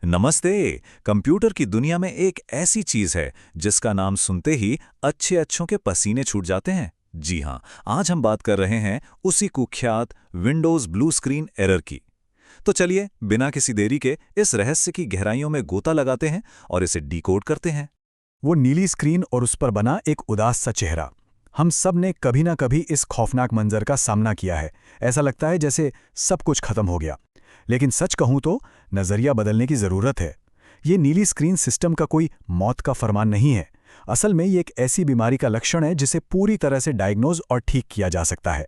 नमस्ते। कंप्यूटर की दुनिया में एक ऐसी चीज है जिसका नाम सुनते ही अच्छे अच्छों के पसीने छूट जाते हैं। जी हाँ, आज हम बात कर रहे हैं उसी कुख्यात विंडोज ब्लू स्क्रीन एरर की। तो चलिए बिना किसी देरी के इस रहस्य की गहराइयों में गोता लगाते हैं और इसे डिकोड करते हैं। वो नीली स्क्रीन और उस पर बना एक उदास सा चेहरा। हम सब ने कभी ना कभी इस खौफनाक मंजर का सामना किया है। ऐसा लगता है जैसे सब कुछ खत्म हो गया। लेकिन सच कहूं तो नजरिया बदलने की जरूरत है। ये नीली स्क्रीन सिस्टम का कोई मौत का फरमान नहीं है। असल में ये एक ऐसी बीमारी का लक्षण है जिसे पूरी तरह से डायग्नोज और ठीक किया जा सकता है।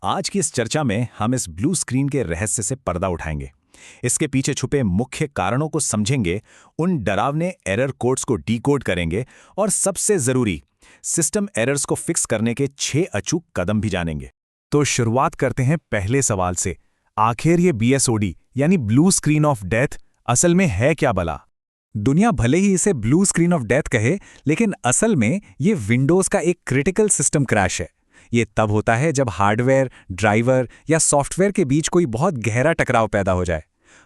आज की इस चर्चा में हम इस ब्लू स्क्रीन के रहस्य से पर्दा उठाएंगे। इसके पीछे छुपे मुख्य कारणों को समझेंगे, उन डरावने एरर कोड्स को डिकोड करेंगे और सबसे जरूरी सिस्टम एरर्स को फिक्स करने के 6 अचूक कदम भी जानेंगे। तो शुरुआत करते हैं पहले सवाल से। आखिर ये BSOD यानी ब्लू स्क्रीन ऑफ डेथ असल में है क्या भला? दुनिया भले ही इसे ब्लू स्क्रीन ऑफ डेथ कहे, लेकिन असल में ये विंडोज का एक क्रिटिकल सिस्टम क्रैश है। ये तब होता है जब हार्डवेयर, ड्राइवर या सॉफ्टवेयर के बीच कोई बहुत गहरा टकराव पैदा हो जाए।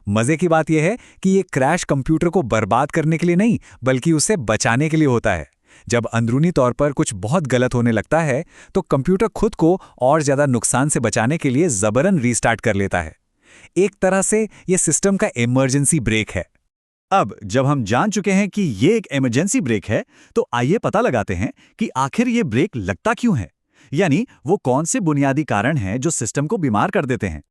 मजे की बात यह है कि ये क्रैश कंप्यूटर को बर्बाद करने के लिए नहीं, बल्कि उसे बचाने के लिए होता है। जब अंदरूनी तौर पर कुछ बहुत गलत होने लगता है, तो कंप्यूटर खुद को और ज्यादा नुकसान से बचाने के लिए जबरन रीस्टार्ट कर लेता है। एक तरह से ये सिस्टम का इमरजेंसी ब्रेक है। अब जब हम जान चुके हैं कि ये एक इमरजेंसी ब्रेक है, तो आइए पता लगाते हैं कि आखिर ये ब्रेक लगता क्यों है। यानी वो कौन से बुनियादी कारण हैं जो सिस्टम को बीमार कर देते हैं।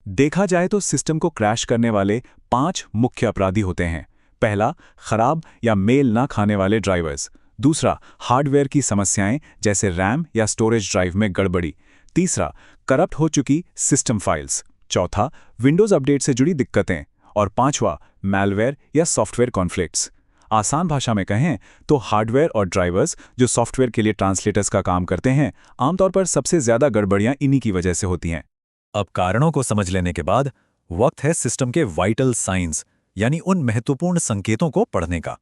देखा जाए तो सिस्टम को क्रैश करने वाले 5 मुख्य अपराधी होते हैं। पहला, खराब या मेल ना खाने वाले ड्राइवर्स। दूसरा, हार्डवेयर की समस्याएं जैसे रैम या स्टोरेज ड्राइव में गड़बड़ी। तीसरा, करप्ट हो चुकी सिस्टम फाइल्स। चौथा, विंडोज अपडेट से जुड़ी दिक्कतें। और पांचवा, मैलवेयर या सॉफ्टवेयर कॉन्फ्लिक्ट्स। आसान भाषा में कहें तो हार्डवेयर और ड्राइवर्स जो सॉफ्टवेयर के लिए ट्रांसलेटर्स का काम करते हैं, आमतौर पर सबसे ज्यादा गड़बड़ियां इन्हीं की वजह से होती हैं। अब कारणों को समझ लेने के बाद वक्त है सिस्टम के वाइटल साइंस यानी उन महत्वपूर्ण संकेतों को पढ़ने का।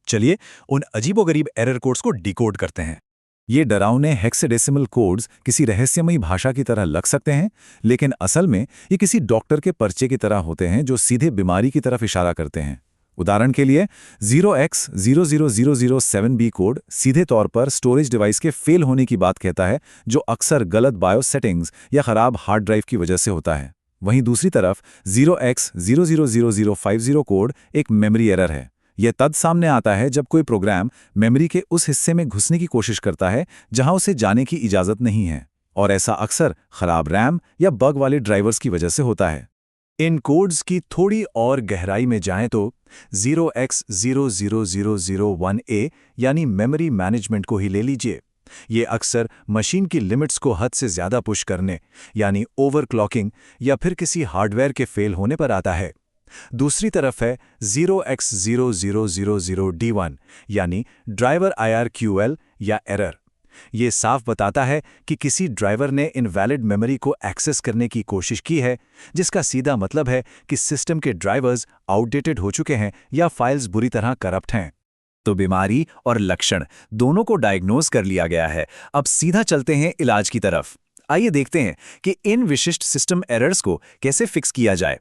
चलिए उन अजीबोगरीब एरर कोड्स को डिकोड करते हैं। ये डरावने हेक्साडेसिमल कोड्स किसी रहस्यमयी भाषा की तरह लग सकते हैं, लेकिन असल में ये किसी डॉक्टर के पर्चे की तरह होते हैं जो सीधे बीमारी की तरफ इशारा करते हैं। उदाहरण के लिए 0x00007B कोड सीधे तौर पर स्टोरेज डिवाइस के फेल होने की बात कहता है, जो अक्सर गलत बायोस सेटिंग्स या खराब हार्ड ड्राइव की वजह से होता है। वहीं दूसरी तरफ 0x000050 कोड एक मेमोरी एरर है। यह तद सामने आता है जब कोई प्रोग्राम मेमोरी के उस हिस्से में घुसने की कोशिश करता है जहां उसे जाने की इजाजत नहीं है, और ऐसा अक्सर खराब रैम या बग वाले ड्राइवर्स की वजह से होता है। इन कोड्स की थोड़ी और गहराई में जाएं तो 0x00001A यानी मेमोरी मैनेजमेंट को ही ले लीजिए। ये अक्सर मशीन की लिमिट्स को हद से ज्यादा पुश करने यानी ओवरक्लॉकिंग या फिर किसी हार्डवेयर के फेल होने पर आता है। दूसरी तरफ है 0x00001D1 यानी ड्राइवर IRQL या एरर। ये साफ बताता है कि किसी ड्राइवर ने इनवैलिड मेमोरी को एक्सेस करने की कोशिश की है, जिसका सीधा मतलब है कि सिस्टम के ड्राइवर्स आउटडेटेड हो चुके हैं या फाइल्स बुरी तरह करप्ट हैं। तो बीमारी और लक्षण दोनों को डायग्नोज कर लिया गया है। अब सीधा चलते हैं इलाज की तरफ। आइए देखते हैं कि इन विशिष्ट सिस्टम एरर्स को कैसे फिक्स किया जाए।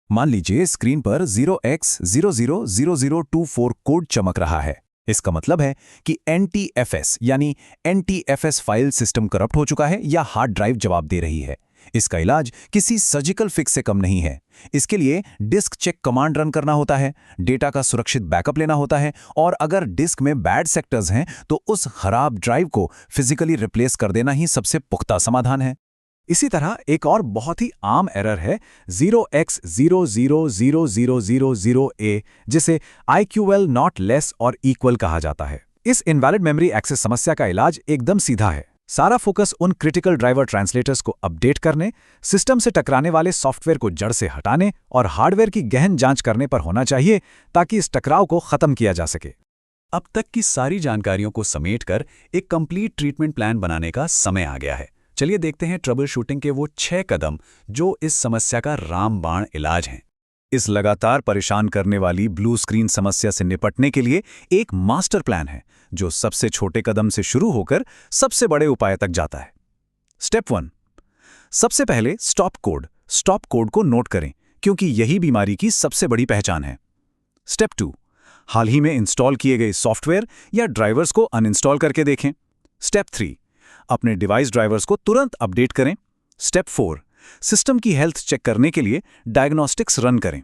मान लीजिए स्क्रीन पर 0x000024 कोड चमक रहा है। इसका मतलब है कि NTFS यानी NTFS फाइल सिस्टम करप्ट हो चुका है या हार्ड ड्राइव जवाब दे रही है। इसका इलाज किसी सर्जिकल फिक्स से कम नहीं है। इसके लिए डिस्क चेक कमांड रन करना होता है, डेटा का सुरक्षित बैकअप लेना होता है, और अगर डिस्क में बैड सेक्टर्स हैं तो उस खराब ड्राइव को फिजिकली रिप्लेस कर देना ही सबसे पुख्ता समाधान है। इसी तरह एक और बहुत ही आम एरर है 0x000000A, जिसे IQL नॉट लेस और इक्वल कहा जाता है। इस इनवैलिड मेमोरी एक्सेस समस्या का इलाज एकदम सीधा है। सारा फोकस उन क्रिटिकल ड्राइवर ट्रांसलेटर्स को अपडेट करने, सिस्टम से टकराने वाले सॉफ्टवेयर को जड़ से हटाने और हार्डवेयर की गहन जांच करने पर होना चाहिए, ताकि इस टकराव को खत्म किया जा सके। अब तक की सारी जानकारियों को समेटकर एक कंप्लीट ट्रीटमेंट प्लान बनाने का समय आ गया है। चलिए देखते हैं ट्रबल शूटिंग के वो 6 कदम जो इस समस्या का रामबाण इलाज हैं। इस लगातार परेशान करने वाली ब्लू स्क्रीन समस्या से निपटने के लिए एक मास्टर प्लान है जो सबसे छोटे कदम से शुरू होकर सबसे बड़े उपाय तक जाता है। स्टेप 1, सबसे पहले स्टॉप कोड को नोट करें, क्योंकि यही बीमारी की सबसे बड़ी पहचान है। स्टेप 2, हाल ही में इंस्टॉल किए गए सॉफ्टवेयर या ड्राइवर्स को अनइंस्टॉल करके देखें। स्टेप 3, अपने डिवाइस ड्राइवर्स को तुरंत अपडेट करें। स्टेप 4, सिस्टम की हेल्थ चेक करने के लिए डायग्नोस्टिक्स रन करें।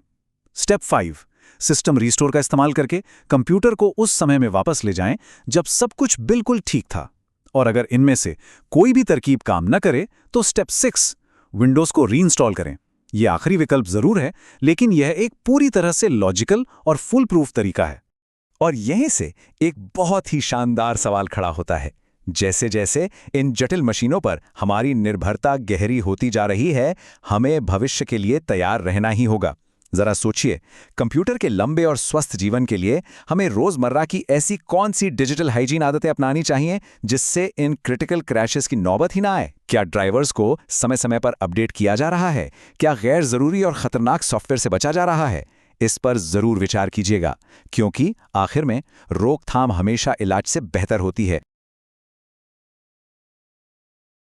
स्टेप 5, सिस्टम रीस्टोर का इस्तेमाल करके कंप्यूटर को उस समय में वापस ले जाएं जब सब कुछ बिल्कुल ठीक था। और अगर इनमें से कोई भी तरकीब काम न करे तो स्टेप 6, विंडोज को रीइंस्टॉल करें। यह आखिरी विकल्प जरूर है, लेकिन यह एक पूरी तरह से लॉजिकल और फुल प्रूफ तरीका है। और यहीं से एक बहुत ही शानदार सवाल खड़ा होता है। जैसे जैसे इन जटिल मशीनों पर हमारी निर्भरता गहरी होती जा रही है, हमें भविष्य के लिए तैयार रहना ही होगा। जरा सोचिए, कंप्यूटर के लंबे और स्वस्थ जीवन के लिए हमें रोजमर्रा की ऐसी कौन सी डिजिटल हाइजीन आदतें अपनानी चाहिए जिससे इन क्रिटिकल क्रैशेस की नौबत ही ना आए? क्या ड्राइवर्स को समय समय पर अपडेट किया जा रहा है? क्या गैर जरूरी और खतरनाक सॉफ्टवेयर से बचा जा रहा है? इस पर जरूर विचार कीजिएगा, क्योंकि आखिर में रोकथाम हमेशा इलाज से बेहतर होती है।